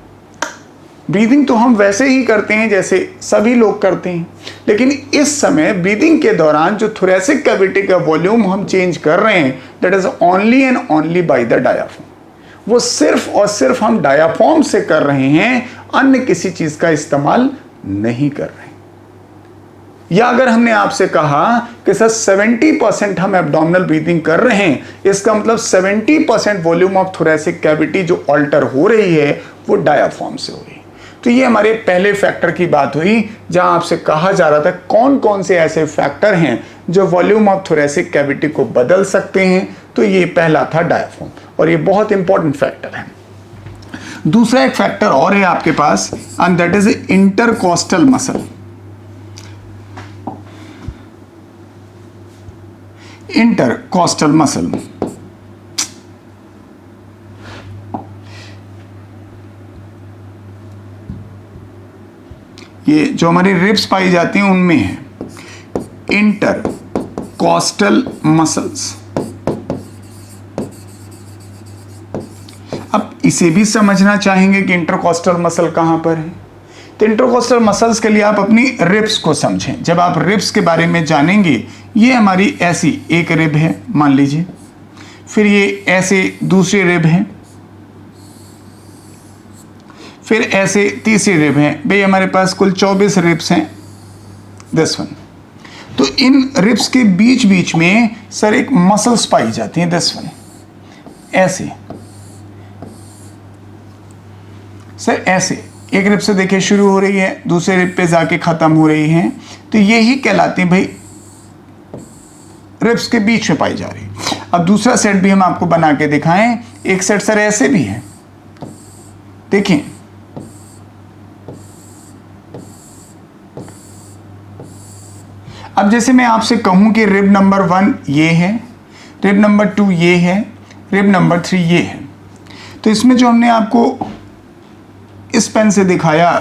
ब्रीदिंग तो हम वैसे ही करते हैं जैसे सभी लोग करते हैं, लेकिन इस समय ब्रीदिंग के दौरान जो थोरेसिक कैविटी का वॉल्यूम हम चेंज कर रहे हैं, that is only and only by the diaphragm. वो सिर्फ और सिर्फ हम डायाफ्राम से कर रहे हैं, अन्य किसी चीज का इस्तेमाल नहीं कर रहे हैं। या अगर हमने आपसे कहा कि सर 70% हम एब्डोमिनल ब्रीदिंग कर रहे हैं, इसका मतलब 70% वॉल्यूम ऑफ थोरेसिक कैविटी जो अल्टर हो रही है वो डायाफ्राम से हो रही है। तो ये हमारे पहले फैक्टर की बात हुई, जहां आपसे कहा जा रहा था कौन कौन से ऐसे फैक्टर हैं जो वॉल्यूम ऑफ थोरेसिक कैविटी को बदल सकते हैं। तो ये पहला था डायाफ्राम, और ये बहुत इंपॉर्टेंट फैक्टर है। दूसरा एक फैक्टर और है आपके पास and that is intercostal muscle. Intercostal muscle ये जो हमारी रिब्स पाई जाती हैं उनमें है इंटरकोस्टल मसल्स। अब इसे भी समझना चाहेंगे कि इंटरकोस्टल मसल कहां पर है। तो इंटरकोस्टल मसल्स के लिए आप अपनी रिब्स को समझें। जब आप रिब्स के बारे में जानेंगे, ये हमारी ऐसी एक रिब है मान लीजिए, फिर ये ऐसे दूसरी रिब है, फिर ऐसे तीसरी रिब है। भाई हमारे पास कुल 24 रिब्स हैं, दिस वन। तो इन रिब्स के बीच बीच में सर एक मसल्स पाई जाती हैं, दिस वन, ऐसे सर, ऐसे एक रिब से देखिए शुरू हो रही है, दूसरे रिब पे जाके खत्म हो रही है, तो यही कहलाती है भाई रिब्स के बीच में पाई जा रही है। अब दूसरा सेट भी हम आपको बना के दिखाएं। एक सेट सर ऐसे भी है, देखिए अब जैसे मैं आपसे कहूं कि रिब नंबर 1 ये है, रिब नंबर 2 ये है, रिब नंबर 3 ये है, तो इसमें जो हमने आपको इस पेन से दिखाया,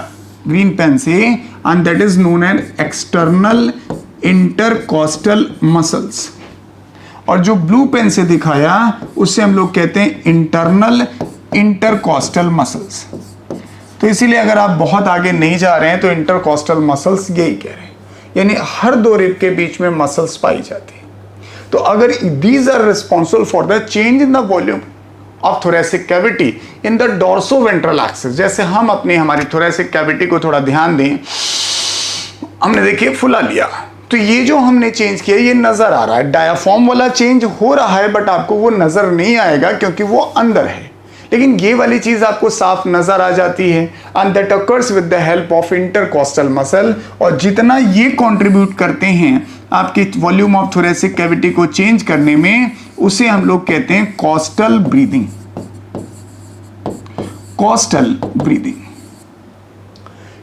ग्रीन पेन से, and that is known as external intercostal muscles, और जो ब्लू पेन से दिखाया उससे हम लोग कहते हैं इंटरनल इंटरकॉस्टल मसल्स। तो इसीलिए अगर आप बहुत आगे नहीं जा रहे हैं तो इंटरकॉस्टल मसल्स यही कह रहे हैं, यानी हर दो रिब के बीच में मसल्स पाई जाती है। तो अगर these are responsible for the change in the volume of thoracic cavity in the dorsoventral axis, जैसे हम अपनी हमारी थोरेसिक कैविटी को थोड़ा ध्यान दें, हमने देखिए फुला लिया, तो ये जो हमने चेंज किया ये नजर आ रहा है, डायाफ्राम वाला चेंज हो रहा है, बट आपको वो नजर नहीं आएगा क्योंकि वो अंदर है, लेकिन ये वाली चीज आपको साफ नजर आ जाती है। And that occurs with the help of intercostal muscle, और जितना ये कंट्रीब्यूट करते हैं आपकी वॉल्यूम ऑफ थोरेसिक कैविटी को चेंज करने में, उसे हम लोग कहते हैं कॉस्टल ब्रीदिंग। कॉस्टल ब्रीदिंग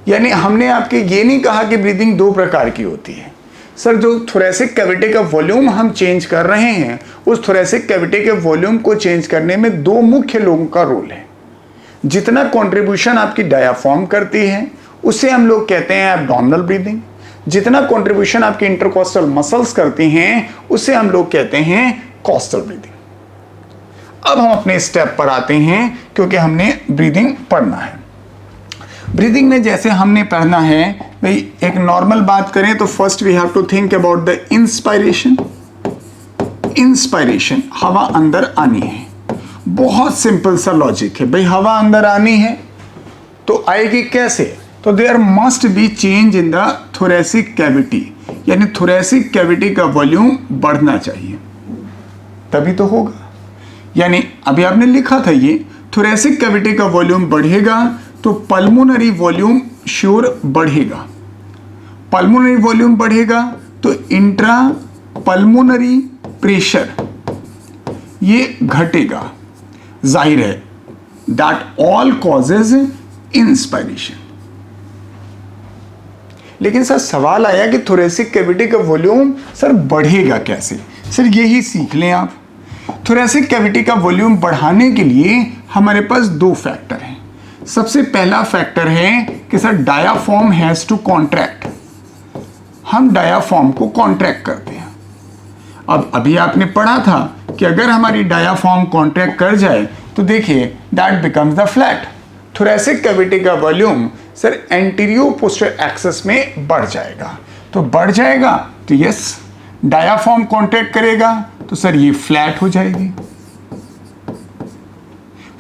यानी हमने आपके ये नहीं कहा कि ब्रीदिंग दो प्रकार की होती है सर, जो थोरेसिक कैविटी का वॉल्यूम हम चेंज कर रहे हैं, उस थोरेसिक कैविटी के वॉल्यूम को चेंज करने में दो मुख्य लोगों का रोल है। जितना कंट्रीब्यूशन आपकी डायाफ्राम करती है उसे हम लोग कहते हैं एब्डोमिनल ब्रीदिंग, जितना कंट्रीब्यूशन आपकी इंटरकॉस्टल मसल्स करती हैं उसे हम लोग कहते हैं कॉस्टल ब्रीदिंग। अब हम अपने स्टेप पर आते हैं क्योंकि हमने ब्रीदिंग पढ़ना है। ब्रीदिंग में जैसे हमने पढ़ना है भाई, एक नॉर्मल बात करें तो first we have to think about the inspiration. Inspiration, हवा अंदर आनी है, बहुत सिंपल सा लॉजिक है भाई, हवा अंदर आनी है तो आएगी कैसे, तो there must be change in the thoracic cavity, यानी थोरेसिक कैविटी का वॉल्यूम बढ़ना चाहिए तभी तो होगा। यानी अभी आपने लिखा था ये थोरेसिक कैविटी का वॉल्यूम बढ़ेगा तो पल्मोनरी वॉल्यूम श्योर बढ़ेगा, पल्मोनरी वॉल्यूम बढ़ेगा तो इंट्रा पल्मोनरी प्रेशर ये घटेगा, जाहिर है दैट ऑल कॉजेज इंस्पायरेशन। लेकिन सर सवाल आया कि थोरेसिक कैविटी का वॉल्यूम सर बढ़ेगा कैसे, सर यही सीख लें आप। थोरेसिक कैविटी का वॉल्यूम बढ़ाने के लिए हमारे पास दो फैक्टर हैं। सबसे पहला फैक्टर है कि sir diaphragm has to contract, हम डायाफ्राम को कॉन्ट्रैक्ट करते हैं। अब अभी आपने पढ़ा था कि अगर हमारी डायाफ्राम कॉन्ट्रैक्ट कर जाए तो देखिए that becomes the flat, thoracic cavity का वॉल्यूम सर एंटीरियो पोस्टीरियर एक्सिस में बढ़ जाएगा, तो बढ़ जाएगा तो यस डायाफ्राम कॉन्ट्रैक्ट करेगा तो सर ये फ्लैट हो जाएगी।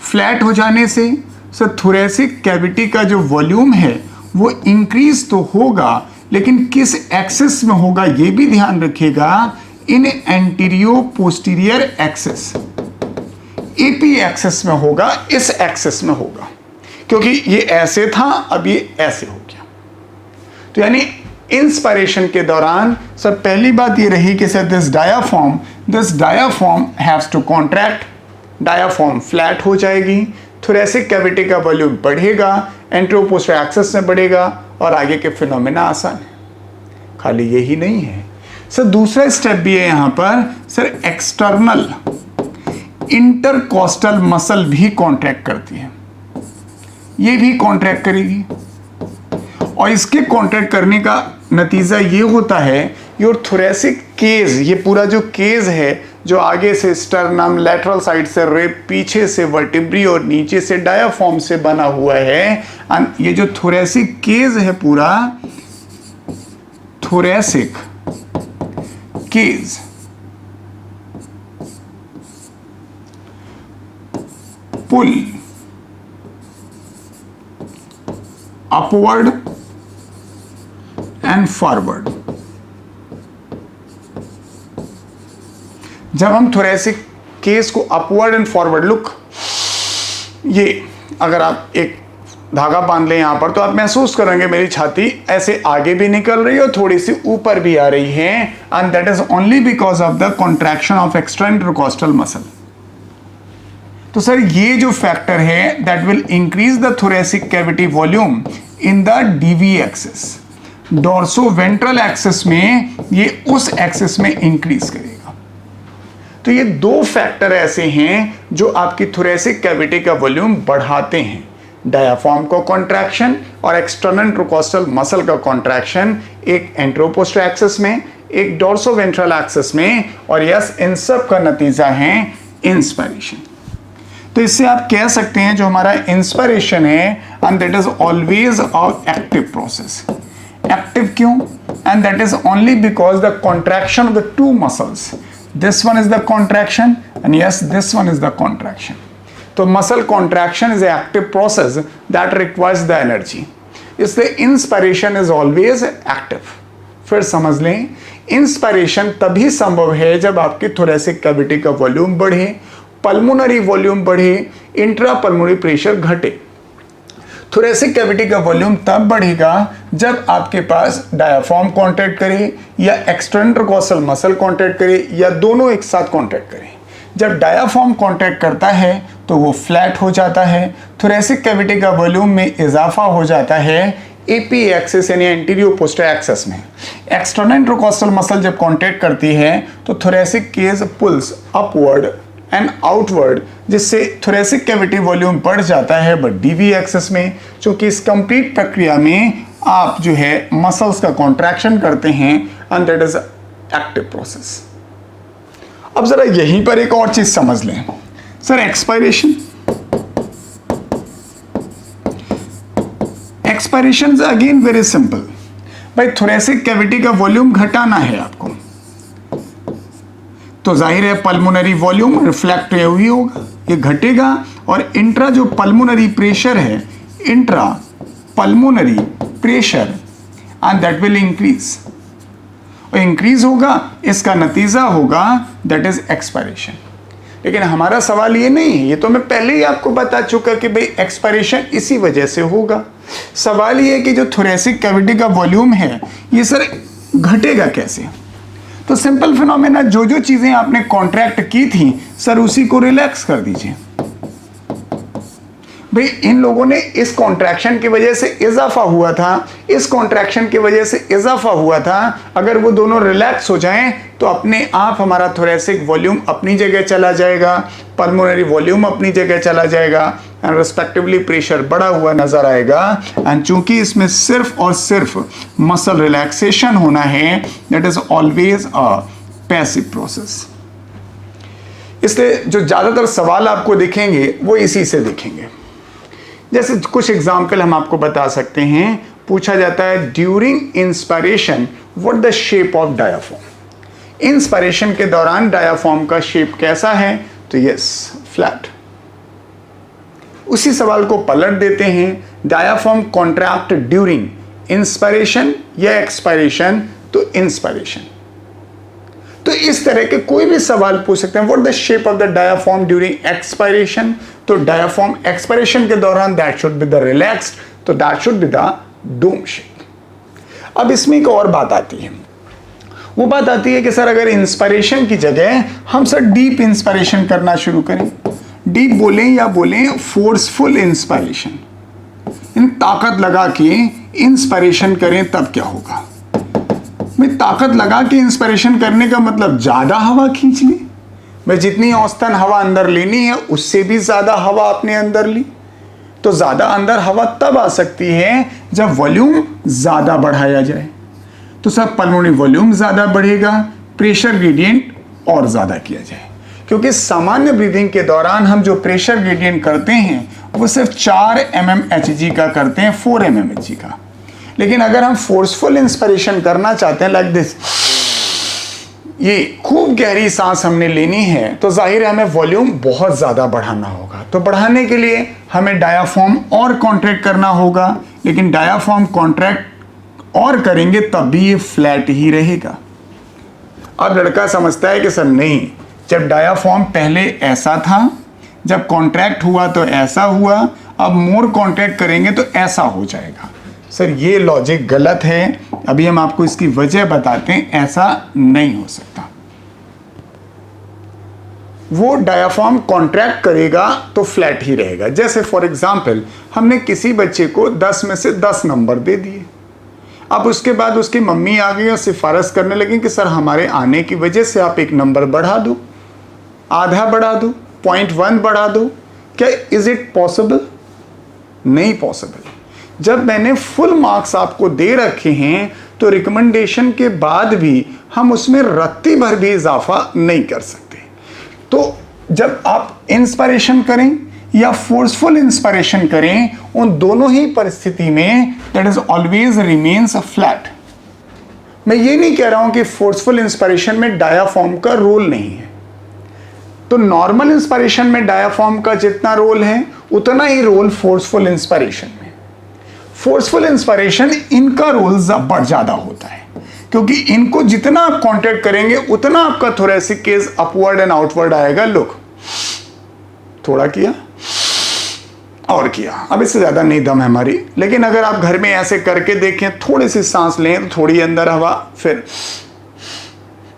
फ्लैट हो जाने से सर थोरेसिक कैविटी का जो वॉल्यूम है वो इंक्रीज तो होगा, लेकिन किस एक्सिस में होगा ये भी ध्यान रखिएगा, इन एंटीरियो पोस्टीरियर एक्सिस, एपी एक्सिस में होगा, इस एक्सिस में होगा, क्योंकि ये ऐसे था अब ये ऐसे हो गया। तो यानी इंस्पायरेशन के दौरान सर पहली बात ये रही कि sir this diaphragm haves to contract, diaphragm flat हो जाएगी, थोरेसिक कैविटी का वॉल्यूम बढ़ेगा, एंटीरियो पोस्टीरियर एक्सिस में बढ़ेगा और आगे के फिनोमेना आसान है। खाली यही नहीं है सर, दूसरा स्टेप भी है यहां पर सर, एक्सटर्नल इंटरकॉस्टल मसल भी कॉन्ट्रैक्ट करती है, ये भी कॉन्ट्रैक्ट करेगी और इसके कॉन्ट्रैक्ट करने का नतीजा ये होता है योर थोरेसिक केज, ये पूरा जो केज है जो आगे से स्टर्नम, लेटरल साइड से रिब, पीछे से वर्टिब्री और नीचे से डायाफ्राम से बना हुआ है, ये जो थोरेसिक केज है पूरा, thoracic cage pull upward and forward, जब हम थोरेसिक केस को अपवर्ड एंड फॉरवर्ड लुक, ये अगर आप एक धागा बांध लें यहाँ पर तो आप महसूस करेंगे मेरी छाती ऐसे आगे भी निकल रही है और थोड़ी सी ऊपर भी आ रही है, and that is only because of the contraction of extra intercostal muscle. तो सर ये जो फैक्टर है that will increase the thoracic cavity volume in the DV axis, dorso ventral axis में ये उस एक्सिस में इंक्रीज करेगा। तो ये दो फैक्टर ऐसे हैं जो आपकी थोरेसिक कैविटी का वॉल्यूम बढ़ाते हैं, डायाफ्राम का कॉन्ट्रैक्शन और एक्सटर्नल इंटरकोस्टल मसल का कॉन्ट्रैक्शन, एक एंट्रोपोस्टर एक्सिस में, एक डोर्सो वेंट्रल एक्सिस में, और यस इन सब का नतीजा है इंस्पिरेशन। तो इससे आप कह सकते हैं जो हमारा इंस्पिरेशन है and that is always a active process. Active क्यों? And that is only because the contraction of the two muscles, this one is the contraction and yes this one is the contraction. तो muscle contraction is active process that requires the energy, इसलिए inspiration is always active. फिर समझ लें, inspiration तभी संभव है जब आपकी थोरेसिक कैविटी का वॉल्यूम बढ़े, पल्मोनरी वॉल्यूम बढ़े, इंट्रा पल्मोनरी प्रेशर घटे। थोरेसिक कैविटी का वॉल्यूम तब बढ़ेगा जब आपके पास डायाफ्राम कॉन्ट्रैक्ट करे या एक्सटर्नल इंटरकोस्टल मसल कॉन्ट्रैक्ट करे या दोनों एक साथ कॉन्ट्रैक्ट करें। जब डायाफ्राम कॉन्ट्रैक्ट करता है तो वो फ्लैट हो जाता है, थोरेसिक कैविटी का वॉल्यूम में इजाफा हो जाता है एपी एक्सिस यानी एंटीरियर पोस्टर एक्सिस में। एक्सटर्नल इंटरकोस्टल मसल जब कॉन्ट्रैक्ट करती है तो thoracic cage pulls upward and outward, जिससे थोरेसिक कैविटी वॉल्यूम बढ़ जाता है बट डीवी एक्सिस में। क्योंकि इस कंप्लीट प्रक्रिया में आप जो है मसल्स का कॉन्ट्रैक्शन करते हैं and that is active process. अब जरा यहीं पर एक और चीज समझ लें sir, expiration. Expiration again very simple, भाई थोरेसिक कैविटी का वॉल्यूम घटाना है आपको, तो जाहिर है पल्मोनरी वॉल्यूम रिफ्लेक्ट हुई होगा, ये घटेगा, और इंट्रा जो पल्मोनरी प्रेशर है, intra pulmonary pressure and that will increase, और इंक्रीज होगा, इसका नतीजा होगा दैट इज एक्सपायरेशन। लेकिन हमारा सवाल ये नहीं है, ये तो मैं पहले ही आपको बता चुका कि भाई एक्सपायरेशन इसी वजह से होगा। सवाल ये है कि जो थोरेसिक कैविटी का वॉल्यूम है ये सर घटेगा कैसे? तो सिंपल फिनोमेना, जो जो चीजें आपने कॉन्ट्रैक्ट की थी सर उसी को रिलैक्स कर दीजिए। भाई इन लोगों ने इस कॉन्ट्रैक्शन की वजह से इजाफा हुआ था, इस कॉन्ट्रैक्शन की वजह से इजाफा हुआ था, अगर वो दोनों रिलैक्स हो जाएं तो अपने आप हमारा थोरेसिक वॉल्यूम अपनी जगह चला जाएगा, पल्मोनरी वॉल्यूम अपनी जगह चला जाएगा एंड रिस्पेक्टिवली प्रेशर बढ़ा हुआ नजर आएगा। एंड चूंकि इसमें सिर्फ और सिर्फ मसल रिलैक्सेशन होना है, that is always a passive process. इसलिए जो ज्यादातर सवाल आपको दिखेंगे वो इसी से दिखेंगे। जैसे कुछ एग्जाम्पल हम आपको बता सकते हैं, पूछा जाता है during inspiration what the shape of diaphragm. Inspiration के दौरान डायाफ्राम का शेप कैसा है? तो यस फ्लैट। उसी सवाल को पलट देते हैं, डायाफ्राम कॉन्ट्रैक्ट ड्यूरिंग इंस्पिरेशन या एक्सपायरेशन, तो इंस्पिरेशन। तो इस तरह के कोई भी सवाल पूछ सकते हैं, what the shape of the diaphragm during expiration, तो डायाफ्राम एक्सपायरेशन के दौरान that should be the relaxed, तो that should be the dome shape. अब इसमें एक और बात आती है, वो बात आती है कि सर अगर इंस्पिरेशन की जगह हम सर डीप इंस्पिरेशन करना शुरू करें, डीप बोलें या बोलें फोर्सफुल इंस्पिरेशन, इन ताकत लगा के इंस्पिरेशन करें, तब क्या होगा? मैं ताकत लगा के इंस्पिरेशन करने का मतलब ज्यादा हवा खींच ली, मैं जितनी औसतन हवा अंदर लेनी है उससे भी ज्यादा हवा अपने अंदर ली। तो ज्यादा अंदर हवा तब आ सकती है जब वॉल्यूम ज्यादा बढ़ाया जाए। तो सब पल्मोनरी वॉल्यूम ज्यादा बढ़ेगा, प्रेशर ग्रेडियंट और ज्यादा किया जाए, क्योंकि सामान्य ब्रीदिंग के दौरान हम जो प्रेशर ग्रेडियंट करते हैं वो सिर्फ 4 mmHg का करते हैं, 4 mmHg का। लेकिन अगर हम फोर्सफुल इंस्पिरेशन करना चाहते हैं लाइक दिस, ये खूब गहरी सांस हमने लेनी है, तो जाहिर है हमें वॉल्यूम बहुत ज्यादा बढ़ाना होगा। तो बढ़ाने के लिए हमें डायाफ्राम और कॉन्ट्रैक्ट करना होगा, लेकिन डायाफ्राम कॉन्ट्रैक्ट और करेंगे तब भी ये फ्लैट ही रहेगा। अब लड़का समझता है कि सर नहीं, जब डायाफ्राम पहले ऐसा था, जब कॉन्ट्रैक्ट हुआ तो ऐसा हुआ, अब मोर कॉन्ट्रैक्ट करेंगे तो ऐसा हो जाएगा। सर ये लॉजिक गलत है, अभी हम आपको इसकी वजह बताते हैं। ऐसा नहीं हो सकता। वो डायाफ्राम कॉन्ट्रैक्ट करेगा तो फ्लैट ही रहेगा। जैसे फॉर एग्जांपल हमने किसी बच्चे को 10 में से 10 नंबर दे दिए, अब उसके बाद उसकी मम्मी आ गई और सिफारिश करने लगी कि सर हमारे आने की वजह से आप एक नंबर बढ़ा दो, आधा बढ़ा दो, 0.1 बढ़ा दो। क्या इज इट पॉसिबल? नहीं पॉसिबल। जब मैंने फुल मार्क्स आपको दे रखे हैं तो रिकमेंडेशन के बाद भी हम उसमें रत्ती भर भी इजाफा नहीं कर सकते। तो जब आप इंस्पिरेशन करें या फोर्सफुल इंस्पिरेशन करें, उन दोनों ही परिस्थिति में that is always remains flat. मैं ये नहीं कह रहा हूं कि फोर्सफुल इंस्पिरेशन में डायाफ्राम का रोल नहीं है। तो नॉर्मल इंस्पिरेशन में डायाफ्राम का जितना रोल है उतना ही रोल फोर्सफुल इंस्पिरेशन में। फोर्सफुल इंस्पिरेशन इनका रोल ज्यादा होता है, क्योंकि इनको जितना आप कॉन्टैक्ट करेंगे उतना आपका thoracic case upward and outward आएगा। लुक, थोड़ा किया और किया, अब इससे ज्यादा नहीं दम है हमारी। लेकिन अगर आप घर में ऐसे करके देखें, थोड़ी सी सांस लें तो थोड़ी अंदर हवा, फिर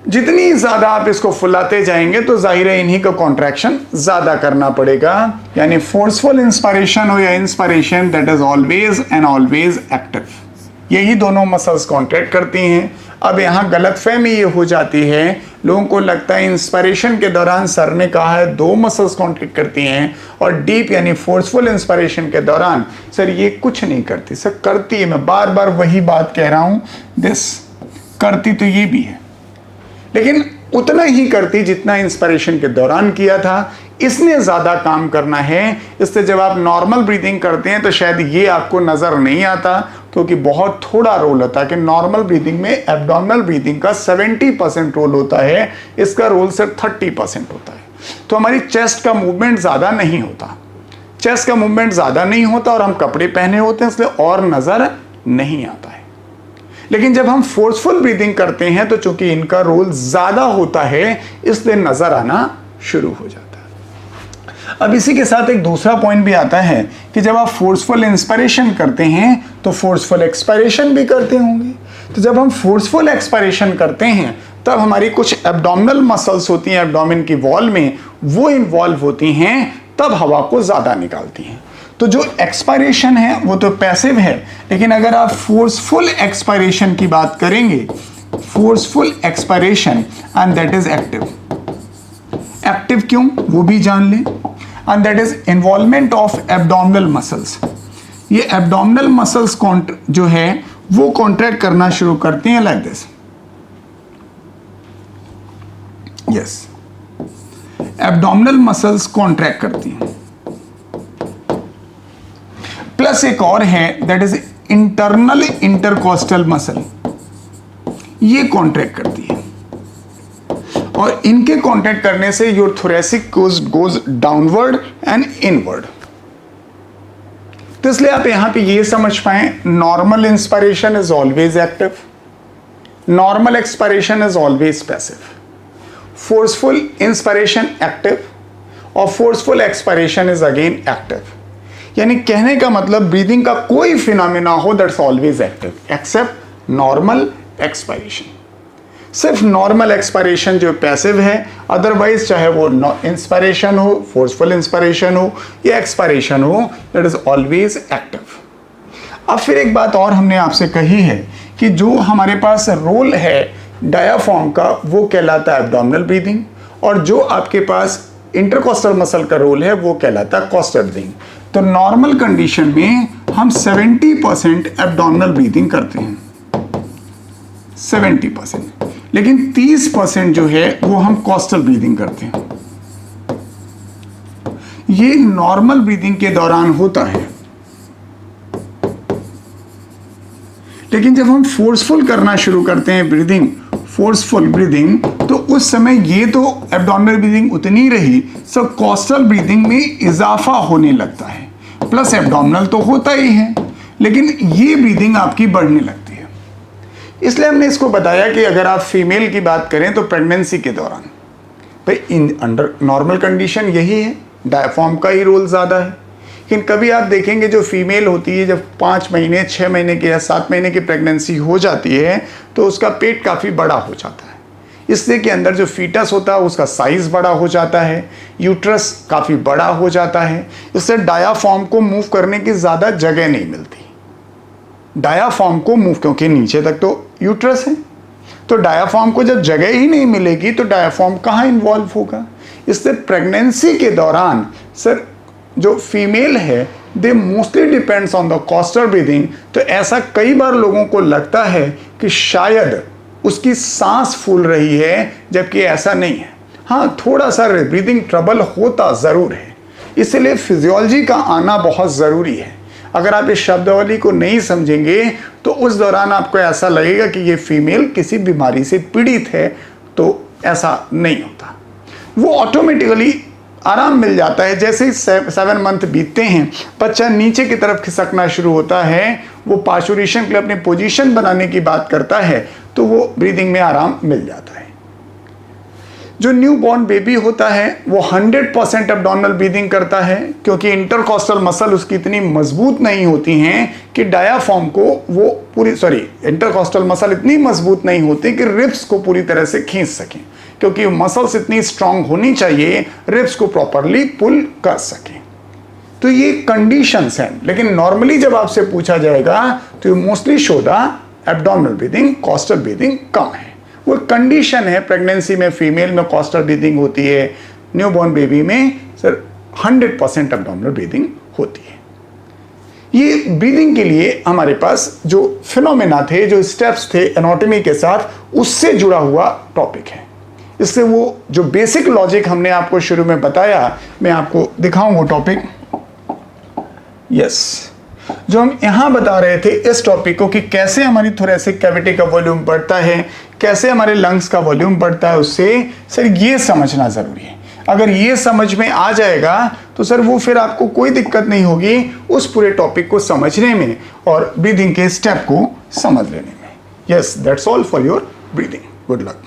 जितनी ज्यादा आप इसको फुलाते जाएंगे तो जाहिर है इन्हीं का कॉन्ट्रैक्शन ज्यादा करना पड़ेगा। यानी फोर्सफुल इंस्पिरेशन हो या inspiration, that is always and always active. यही दोनों मसल्स कॉन्ट्रैक्ट करती हैं। अब यहाँ गलतफहमी ये हो जाती है, लोगों को लगता है इंस्पिरेशन के दौरान सर ने कहा है 2 मसल्स कॉन्ट्रैक्ट करती हैं, और डीप यानी फोर्सफुल इंस्पिरेशन के दौरान सर ये कुछ नहीं करती। सर करती है, मैं बार बार वही बात कह रहा हूँ, दिस करती तो ये भी है, लेकिन उतना ही करती जितना इंस्पिरेशन के दौरान किया था। इसने ज्यादा काम करना है। इससे जब आप नॉर्मल ब्रीदिंग करते हैं तो शायद ये आपको नजर नहीं आता, क्योंकि बहुत थोड़ा रोल होता है कि नॉर्मल ब्रीदिंग में एब्डोमिनल ब्रीदिंग का 70% रोल होता है, इसका रोल सिर्फ 30% होता है। तो हमारी चेस्ट का मूवमेंट ज्यादा नहीं होता, चेस्ट का मूवमेंट ज्यादा नहीं होता, और हम कपड़े पहने होते हैं इसलिए और नजर नहीं आता है। लेकिन जब हम फोर्सफुल ब्रीदिंग करते हैं तो चूंकि इनका रोल ज्यादा होता है, इसलिए नजर आना शुरू हो जाता है। अब इसी के साथ एक दूसरा पॉइंट भी आता है कि जब आप फोर्सफुल इंस्पिरेशन करते हैं तो फोर्सफुल एक्सपायरेशन भी करते होंगे। तो जब हम फोर्सफुल एक्सपायरेशन करते हैं तब हमारी कुछ एब्डोमिनल मसल्स होती हैं एब्डोमेन की वॉल में, वो इन्वॉल्व होती हैं, तब हवा को ज्यादा निकालती हैं। तो जो एक्सपायरेशन है वो तो पैसिव है, लेकिन अगर आप फोर्सफुल एक्सपायरेशन की बात करेंगे, forceful expiration and that is active. Active क्यों वो भी जान लें। And that is involvement of abdominal muscles. ये एब्डोमिनल मसल्स जो है वो कॉन्ट्रैक्ट करना शुरू करती हैं like this. Yes, abdominal muscles contract करती हैं। प्लस एक और है that is internal intercostal muscle, ये कॉन्ट्रैक्ट करती है, और इनके कॉन्ट्रैक्ट करने से your thoracic goes downward and inward. तो इसलिए आप यहां पे ये समझ पाए, normal inspiration is always active, normal expiration is always passive, forceful inspiration active और forceful expiration is again active. यानी कहने का मतलब ब्रीदिंग का कोई फिनोमेना हो that's always active except normal expiration. सिर्फ नॉर्मल एक्सपायरेशन जो पैसिव है, अदरवाइज चाहे वो इंस्पिरेशन हो, फोर्सफुल इंस्पिरेशन हो या एक्सपायरेशन हो, दैट इज ऑलवेज एक्टिव। अब फिर एक बात और हमने आपसे कही है कि जो हमारे पास रोल है डायाफ्राम का वो कहलाता है एब्डोमिनल ब्रीदिंग, और जो आपके पास इंटरकोस्टल मसल का रोल है वो कहलाता है कोस्टल ब्रीदिंग। तो नॉर्मल कंडीशन में हम 70% एब्डोमिनल ब्रीदिंग करते हैं, 70%, लेकिन 30% जो है वो हम कोस्टल ब्रीदिंग करते हैं। ये नॉर्मल ब्रीदिंग के दौरान होता है, लेकिन जब हम फोर्सफुल करना शुरू करते हैं ब्रीदिंग, फोर्सफुल ब्रीदिंग, तो उस समय ये तो एब्डोमिनल ब्रीदिंग उतनी रही, सब कोस्टल ब्रीदिंग में इजाफा होने लगता है। प्लस एब्डोमिनल तो होता ही है, लेकिन ये ब्रीदिंग आपकी बढ़ने लगती है। इसलिए हमने इसको बताया कि अगर आप फीमेल की बात करें तो प्रेगनेंसी के दौरान भाई इन अंडर नॉर्मल कंडीशन यही है, डायफ्राम का ही रोल ज़्यादा है। लेकिन कभी आप देखेंगे जो फीमेल होती है, जब 5 महीने 6 महीने की या 7 महीने की प्रेगनेंसी हो जाती है तो उसका पेट काफ़ी बड़ा हो जाता है, इसलिए कि अंदर जो फीटस होता है उसका साइज़ बड़ा हो जाता है, यूट्रस काफ़ी बड़ा हो जाता है, इससे डायाफ्राम को मूव करने की ज़्यादा जगह नहीं मिलती। डायाफ्राम को मूव, क्योंकि नीचे तक तो यूट्रस है, तो डायाफ्राम को जब जगह ही नहीं मिलेगी तो डायाफ्राम कहाँ इन्वॉल्व होगा। इसलिए प्रेगनेंसी के दौरान सर जो फीमेल है they mostly depends on the coastal breathing. तो ऐसा कई बार लोगों को लगता है कि शायद उसकी सांस फूल रही है, जबकि ऐसा नहीं है। हाँ, थोड़ा सा ब्रीदिंग ट्रबल होता ज़रूर है, इसलिए फिजियोलॉजी का आना बहुत ज़रूरी है। अगर आप इस शब्दावली को नहीं समझेंगे तो उस दौरान आपको ऐसा लगेगा कि ये फीमेल किसी बीमारी से पीड़ित है, तो ऐसा नहीं होता। वो ऑटोमेटिकली आराम मिल जाता है। जैसे ही 7 मंथ बीतते हैं, बच्चा नीचे की तरफ खिसकना शुरू होता है, वो पार्चुरेशन के लिए अपनी पोजीशन बनाने की बात करता है, तो वो ब्रीदिंग में आराम मिल जाता है। जो न्यू बॉर्न बेबी होता है वो 100% एब्डोमिनल ब्रीदिंग करता है, क्योंकि इंटरकॉस्टल मसल उसकी इतनी मजबूत नहीं होती हैं कि डायाफ्राम को वो इंटरकॉस्टल मसल इतनी मजबूत नहीं होती कि रिब्स को पूरी तरह से खींच सकें, क्योंकि मसल्स इतनी स्ट्रांग होनी चाहिए रिब्स को प्रॉपरली पुल कर सकें। तो ये कंडीशंस हैं, लेकिन नॉर्मली जब आपसे पूछा जाएगा तो ये mostly show the abdominal breathing, costal breathing कम है। वो कंडीशन है, प्रेगनेंसी में फीमेल में कोस्टल ब्रीदिंग होती है, न्यूबॉर्न बेबी में सर 100% एब्डोमिनल ब्रीदिंग होती है। ये ब्रीदिंग के लिए हमारे पास जो फिनोमेना थे, जो स्टेप्स थे एनाटॉमी के साथ, उससे जुड़ा हुआ टॉपिक है। इससे वो जो बेसिक लॉजिक हमने आपको शुरू में बताया, मैं आपको दिखाऊं वो टॉपिक। यस, जो हम यहाँ बता रहे थे इस टॉपिक को कि कैसे हमारी थोरेसिक कैविटी का वॉल्यूम बढ़ता है, कैसे हमारे लंग्स का वॉल्यूम बढ़ता है, उससे सर ये समझना ज़रूरी है। अगर ये समझ में आ जाएगा तो सर वो फिर आपको कोई दिक्कत नहीं होगी उस पूरे टॉपिक को समझने में और ब्रीदिंग के स्टेप को समझ लेने में। Yes, that's all for your breathing. Good luck.